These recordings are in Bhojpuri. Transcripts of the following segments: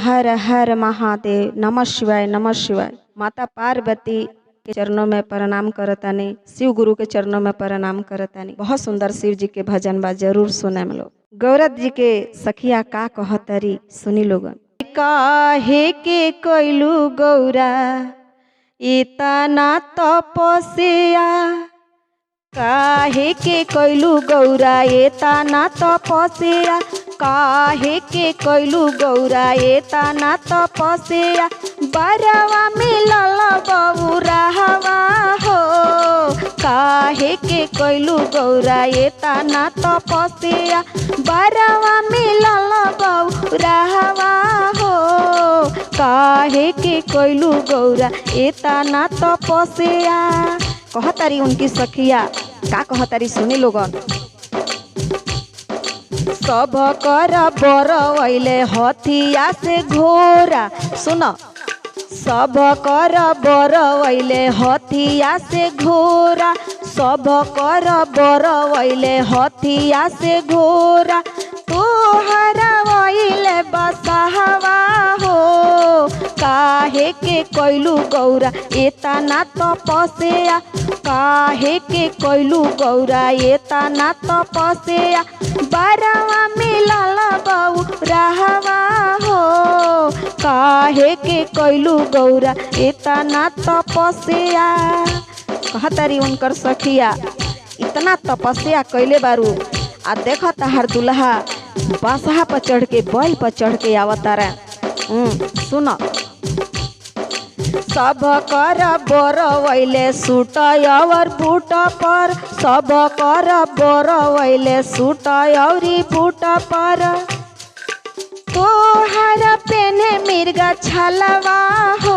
हर हर महादेव। नमः शिवाय नमः शिवाय। माता पार्वती के चरणों में प्रणाम करतानी, शिव गुरु के चरणों में प्रणाम करतानी। बहुत सुंदर शिव जी के भजन बा, जरूर सुने में लोग। गौरव जी के सखिया का कहतरी सुनी लोगन। काहे के कोइलू गौरा इतना तपस्या, काहे के कोइलू गौरा इतना तपस्या, काहे के कोइलू गौरा इतना तपस्या। बरवा मिलल बउराहवा हो, काहे के कोइलू गौरा इतना तपस्या। बरवा मिलल बउराहवा हो, काहे के कोइलू गौरा इतना तपस्या। कहतारी उनकी सखिया का कहतारी सुनी लोगन। सब कर बरवैले हथिया से घोरा, सुन। सब कर बरवैले हथिया से घोरा, सब कर बरवैले हथिया से घोरा। तोहरा वैले बसहवा हो, काहे के कोइलू गौरा इतना तपस्या, काहे के कोइलू गौरा इतना तपस्या। बरवा मिलल बउराहवा हो, काहे के कोइलू गौरा इतना तपस्या। कहतारी उनकर सखिया इतना तपस्या कैले बारू, आ देख तहार दुल्हा बासहा पर चढ़ के, बैल पर चढ़ के आवतारा। सुन। सब कर बरवैले सूट और बूट पर, सब कर बरवैले सूट और बूट पर। तोहर पेने मिर्गा छलवा हो,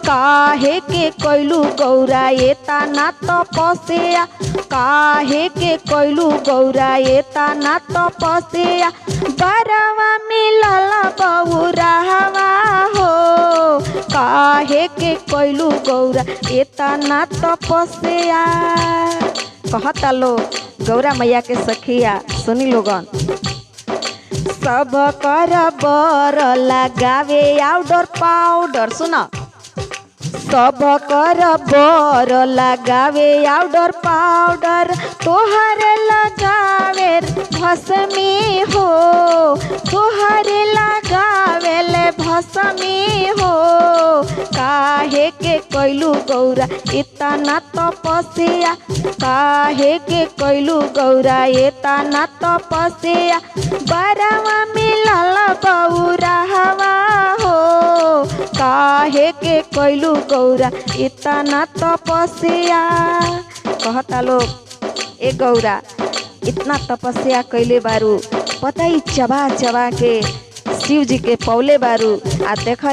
काहे के कोइलू गौरा इतना तपस्या, काहे के कोइलू गौरा इतना तपस्या। बरवा मिलल बउराहवा हो, काहे के कोइलू गौरा इतना तपस्या। कहता लो गौरा मैया के सखिया सुनी लोगन। सब कर बर लगावे आउडर पाउडर, सुना। सब कर बर लगावे आउडर पाउडर, तोहरे लगावे भस्मी हो, तोहरे लगावे ले भस्मी हो। काहे के कोइलू गौरा इतना तपस्या, काहे के कोइलू गौरा इतना तपस्या। बरवा मिलल बउराहवा हो, काहे के कोइलू गौरा इतना तपस्या। कहता लोग ए गौरा इतना तपस्या कैले बारू, पता ही चबा चबा के शिव जी के पौले बारू। आ देख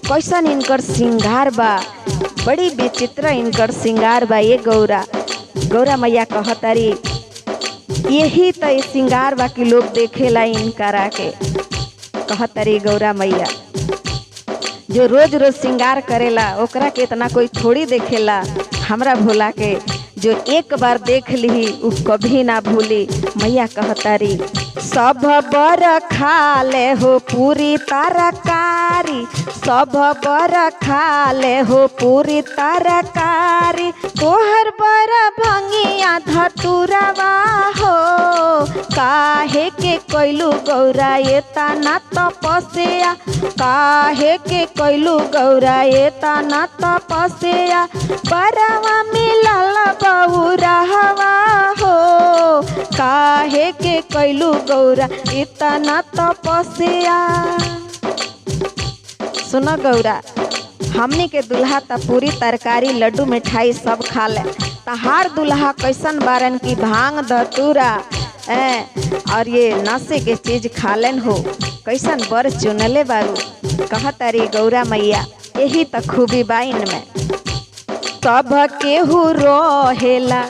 कैसन इनकर श्रृंगार बा, बड़ी विचित्र इनकर श्रृंगार बा। ये गौरा गौरा मैया कहतारी यही तो श्रृंगार बा कि लोग देखेला इनकरा के। कहतारी गौरा मैया जो रोज रोज श्रृंगार करेला ओकरा के इतना कोई थोड़ी देखेला। हमरा भोला के जो एक बार देख ली उ कभी ना भूली। मैया कहतारी सब बर खाले हो पूरी तरकारी, सब बर खाले हो पूरी तरकारी। तोहर बर भंगिया धतुरवा हो, काहे के कोइलू गौरा इतना तपस्या, काहे के कोइलू गौरा इतना तपस्या। बरवा मिलल बउराहवा हो, काहे के कोइलू गौरा इतना तपस्या। सुनो गौरा, हमनी के दुल्हा त पूरी तरकारी लड्डू मिठाई सब खा ले, तहार दुल्हा कैसन बारन की भांग धतूरा और ये नशे के चीज खा लेन हो। कैसन बर चुनले बारू। कहतारी गौरा मैया यही त खूबी बाइन में। सब केहू रहेला,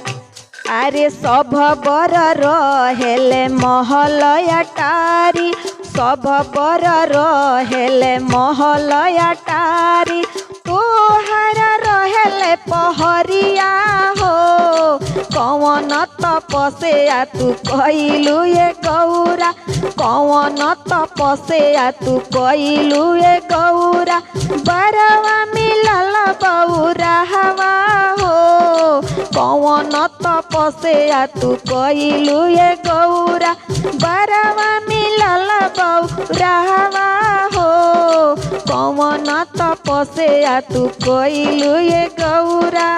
अरे सब बर रहेले महल अटारी, सब बर रहेले महल अटारी। तोहरा रहे देले पहरिया हो कौन तपस्या तू कइलू ये गौरा कौन तपस्या तू कइलू ये गौरा बरवा मिलल बौरा हवा हो कौन तपस्या तू कइलू ये गौरा बरवा मिलल बौरा हवा हो कौन तपस्या तू कइलू ये गौरा।